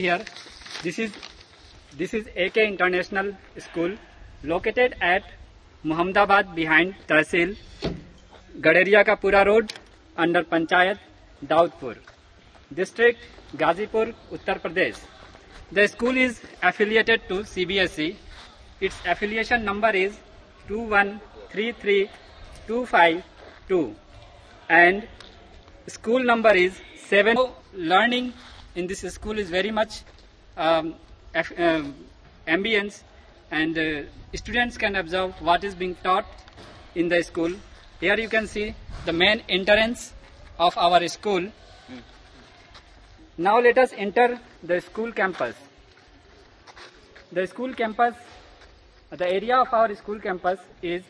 Here, this is AK International School, located at Muhammadabad behind Tahsil, Gaderia ka Pura Road, under Panchayat, Daudpur, District Ghazipur, Uttar Pradesh. The school is affiliated to CBSE. Its affiliation number is 2133252 and school number is 7. Learning in this school is very much ambience, and students can observe what is being taught in the school. Here you can see the main entrance of our school. Now let us enter the school campus. The school campus, the area of our school campus is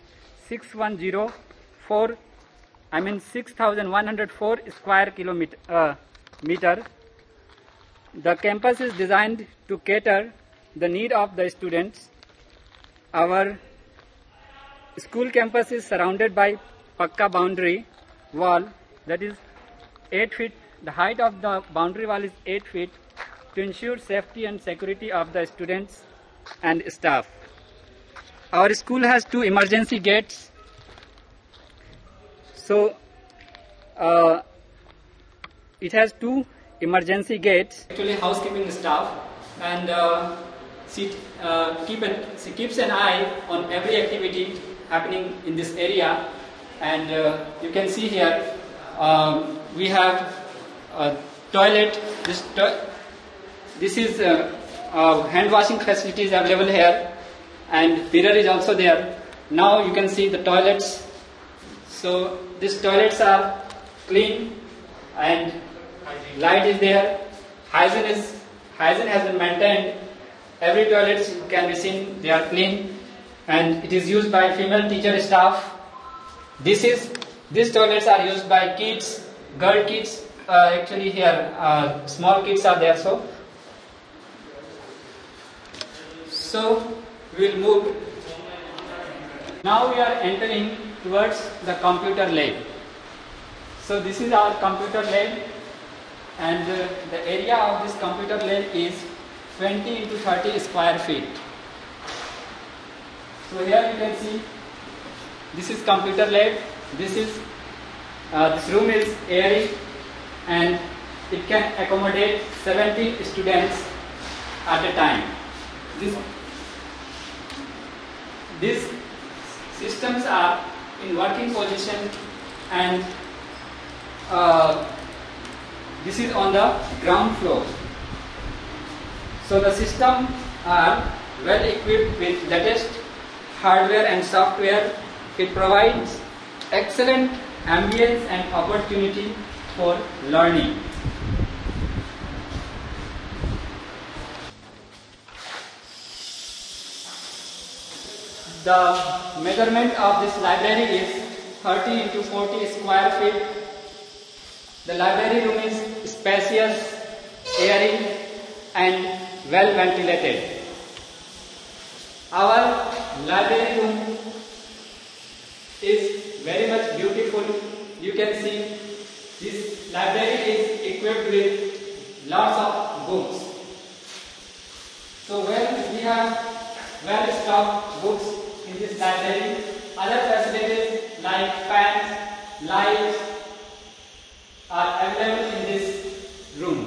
6,104 square meter. The campus is designed to cater the need of the students. Our school campus is surrounded by pakka boundary wall that is 8 feet. The height of the boundary wall is 8 feet to ensure safety and security of the students and staff. Our school has 2 emergency gates. So it has 2 emergency gates. Actually, housekeeping staff and keeps an eye on every activity happening in this area. And you can see here we have a toilet. This is hand washing facilities available here, and mirror is also there. Now you can see the toilets. So these toilets are clean and light is there. Hygiene has been maintained. Every toilet can be seen, they are clean, and it is used by female teacher staff. These toilets are used by kids, girl kids. Actually here small kids are there. So we will move. Now we are entering towards the computer lab. So this is our computer lab, and the area of this computer lab is 20 into 30 square feet. So here you can see this is computer lab. This room is airy and it can accommodate 70 students at a time. These systems are in working position, and this is on the ground floor. So the systems are well equipped with latest hardware and software. It provides excellent ambience and opportunity for learning. The measurement of this library is 30 into 40 square feet. The library room is spacious, airy, and well ventilated. Our library room is very much beautiful. You can see this library is equipped with lots of books. So when we have well-stocked books in this library, other facilities like fans, lights are available in this room.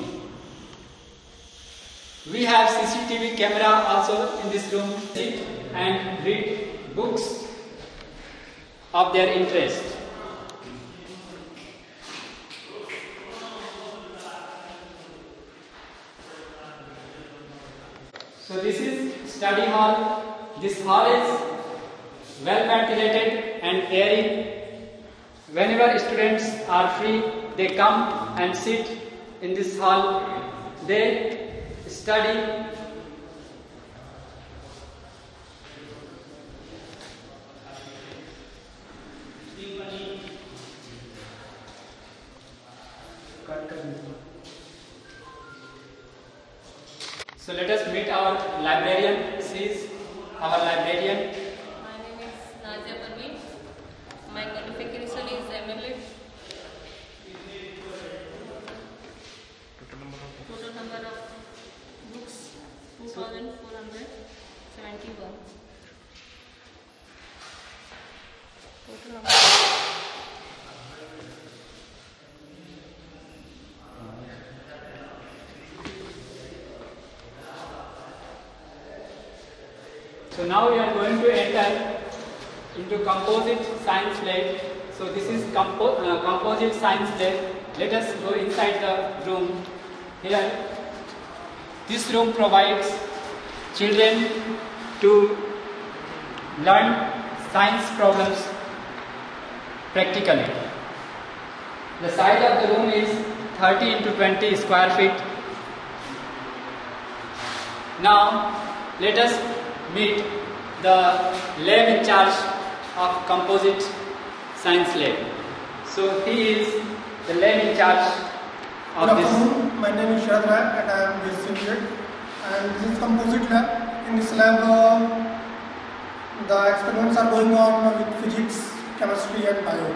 We have CCTV camera also in this room. Sit and read books of their interest. So this is study hall. This hall is well ventilated and airy. Whenever students are free, they come and sit in this hall. They study. So let us meet our librarian. She is our librarian. My name is Nazia Parveen. My qualification is MLA. Total number of 271. Total number. So now we are going to enter into composite science lab. So this is composite science lab. Let us go inside the room. Here, this room provides children to learn science problems practically. The size of the room is 30 into 20 square feet. Now, let us meet the lab in charge of composite science lab. So he is the lab in charge of Good this. afternoon. My name is Sharad Rai and I am based in India. And this is composite lab. In this lab, the experiments are going on with physics, chemistry, and bio.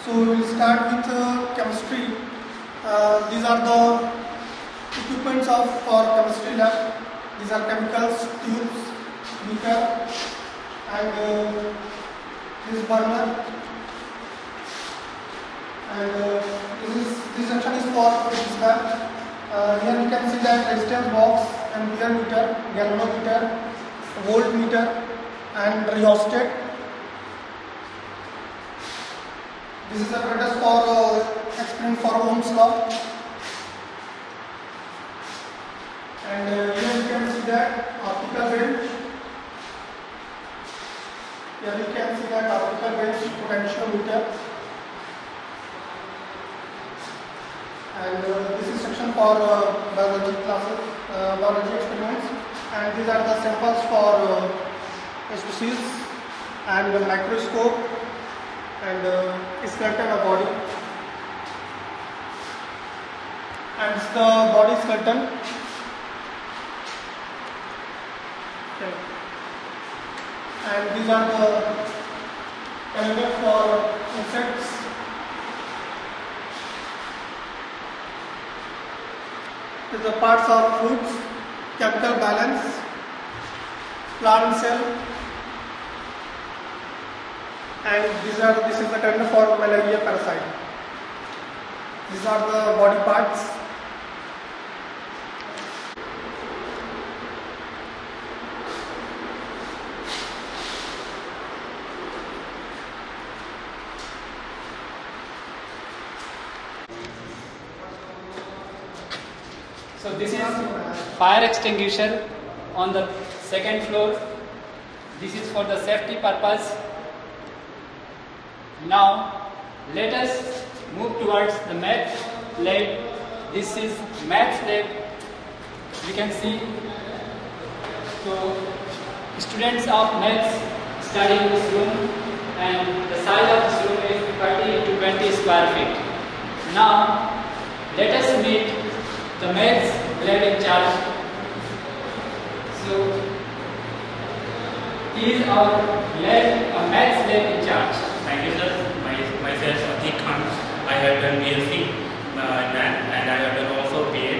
So we will start with chemistry. These are the equipments of our chemistry lab. These are chemicals, tubes, beaker, and this burner. And this section is for this lab. Here you can see that resistance box and beer meter, galvanometer, voltmeter, and rheostat. This is a apparatus for experiment for Ohm's law. And here you can see that optical bench. Here you can see that optical bench potentiometer. And this is section for biology classes, biology experiments. And these are the samples for species and the microscope and skeleton of body. And it's the body skeleton. Okay. And these are the calendar for insects. These are parts of fruits, chemical balance, plant cell, and this is the calendar for malaria parasite. These are the body parts. So this is fire extinguisher on the second floor. This is for the safety purpose. Now let us move towards the math lab. This is math lab. You can see. So students of maths study in this room, and the size of this room is 30 into 20 square feet. Now let us meet the maths lab in charge. So he is our maths lab in charge. Thank you, sir. Myself, Atik Khan. I have done BSc in math and I have done also BA.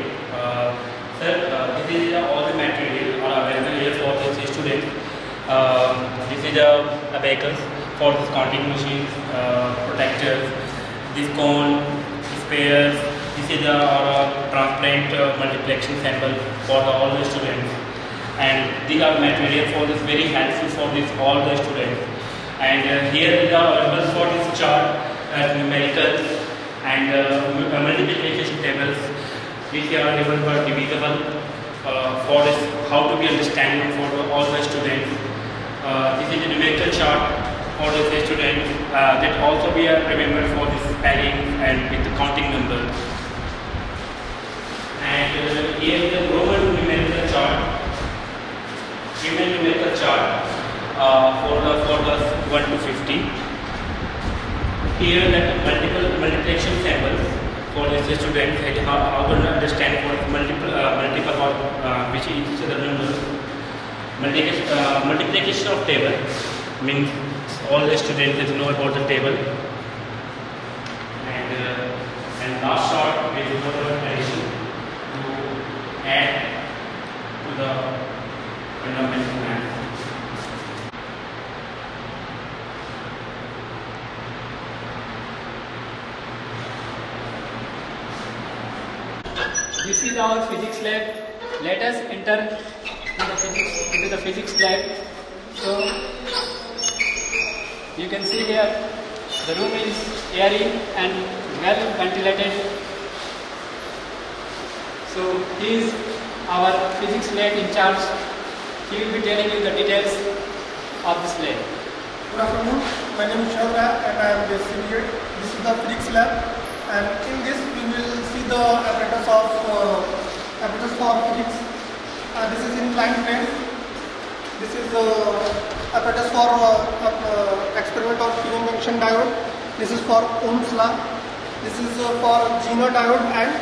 Sir, this is all the material available here for this student. This is a abacus for this counting machines, protectors, this cone, spares. This is a transparent multiplication sample for all the students, and these are material for this very helpful for this all the students. And here is available for this chart numericals and multiplication tables, which are able to divisible for this how to be understanding for all the students. This is a numerical chart for the students that also be remembered for this spelling and with the counting numbers. And here is the Roman numerical chart. Roman numerical chart for the 1 to 50. Here that multiplication samples for the students and how to understand for multiple which each other numbers. Multiplication of table means all the students know about the table. And last short is for the addition to add to the is our physics lab. Let us enter into the physics lab. So you can see here the room is airy and well ventilated. So he is our physics lab in charge. He will be telling you the details of this lab. Good afternoon. My name is Shaurya and I am based here. This is the physics lab, and in this we will see the apparatus for physics. This is in line frame. This is apparatus for experiment of Freeman junction diode. This is for Ohm's law. This is for Zener diode and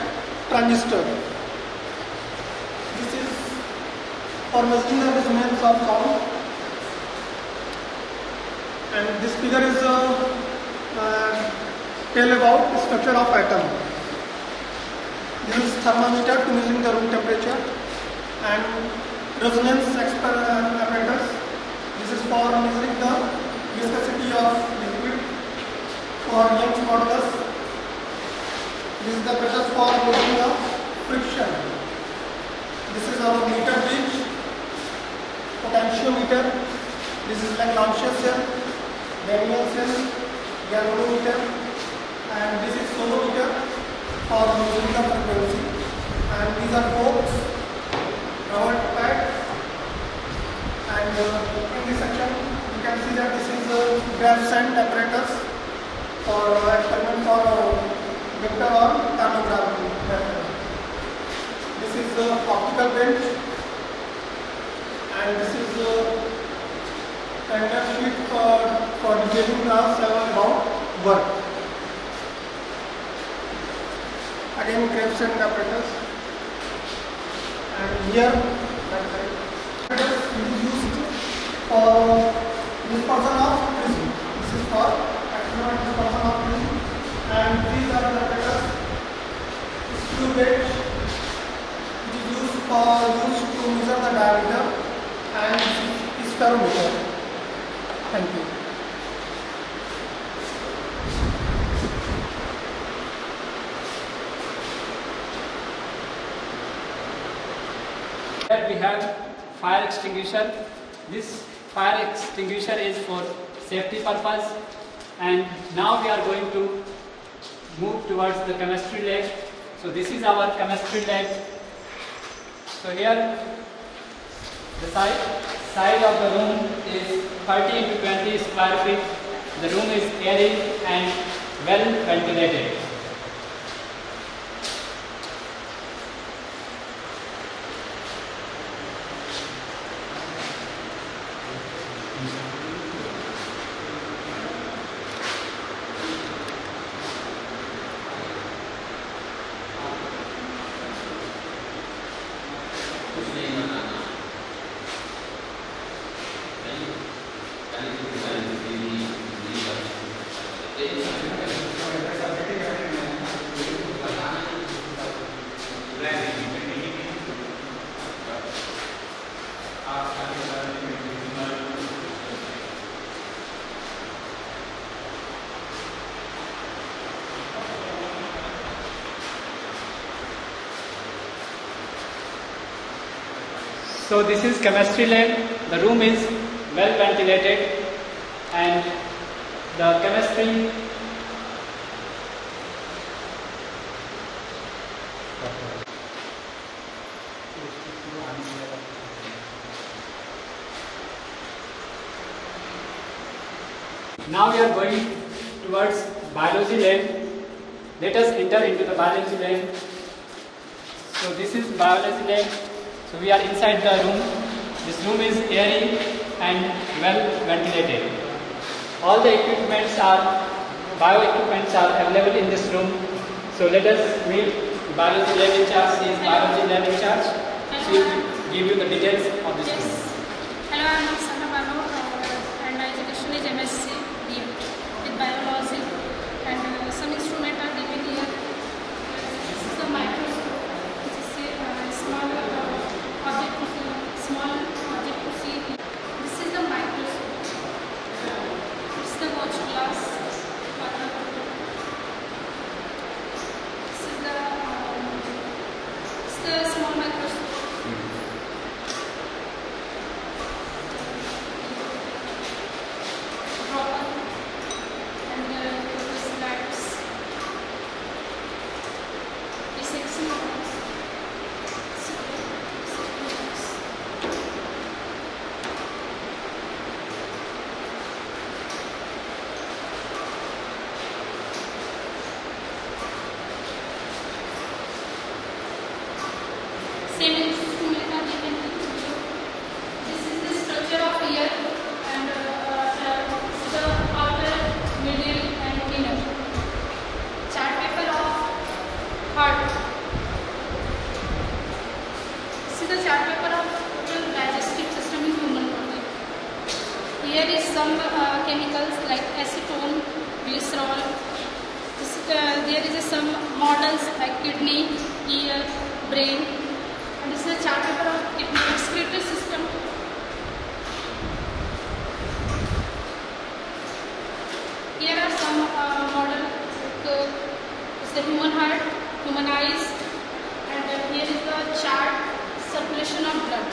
transistor. This is for measuring the resonance of sound. And this figure is tell about structure of atom. This is thermometer to measuring the room temperature, and resonance apparatus. This is for measuring the viscosity of liquid for Young's modulus. This is the apparatus for measuring the friction. This is our meter bridge, potentiometer. This is like Lagrange cell, Daniell cell, galvanometer, and this is sonometer for measuring the frequency. And these are forks, rubber pad, and in this section you can see that this is a Graf-Sand apparatus for experiment for vector or thermography method. This is the optical bench, and this is the standard sheet for detailing the cell about work. Again, Graf-Sand apparatus, and here apparatus is used for dispersion of prism. This is for experiment dispersion of prism, and these are the apparatus. Screw gauge, which is used to measure the diameter, and this is spherometer. Thank you. Here we have fire extinguisher. This fire extinguisher is for safety purpose, and now we are going to move towards the chemistry lab. So this is our chemistry lab. So here the size of the room is 30 into 20 square feet. The room is airy and well ventilated. So this is chemistry lab. The room is well ventilated, and the chemistry now we are going towards biology lab. Let us enter into the biology lab. So this is biology lab. So we are inside the room. This room is airy and well ventilated. All the bio equipments are available in this room. So let us meet biology lab in charge. She is biology lab in charge. She will give you the details of this room. Hello, I am Sana Bano, and my education is MSc with biology, and some instruments are given here. This is the microscope, which is a small object to see. This is the microscope. This is the watch glass. This is the some chemicals like acetone, glycerol. There is some models like kidney, ear, brain. And this is a chart paper of kidney excretory system. Here are some models. It's the human heart, human eyes, and here is the chart circulation of blood.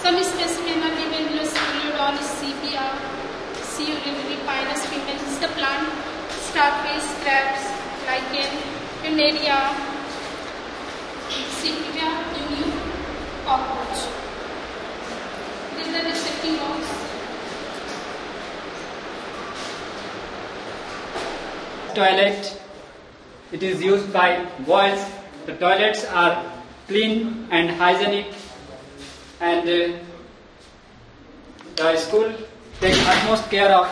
Some specimens are given fluid CPR, sea urinary, pinus female. This is the plant, starfish, crabs, lichen, Pindaria, Sepia, unu, cockroach. These are the dissecting box. Toilet, it is used by boys. The toilets are clean and hygienic, and the school takes utmost care of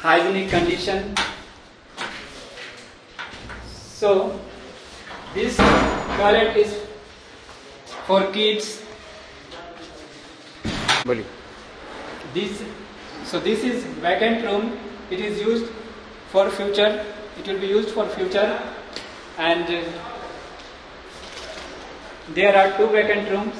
hygienic condition. So this toilet is for kids. This is vacant room. It is used for future. It will be used for future, and there are 2 vacant rooms.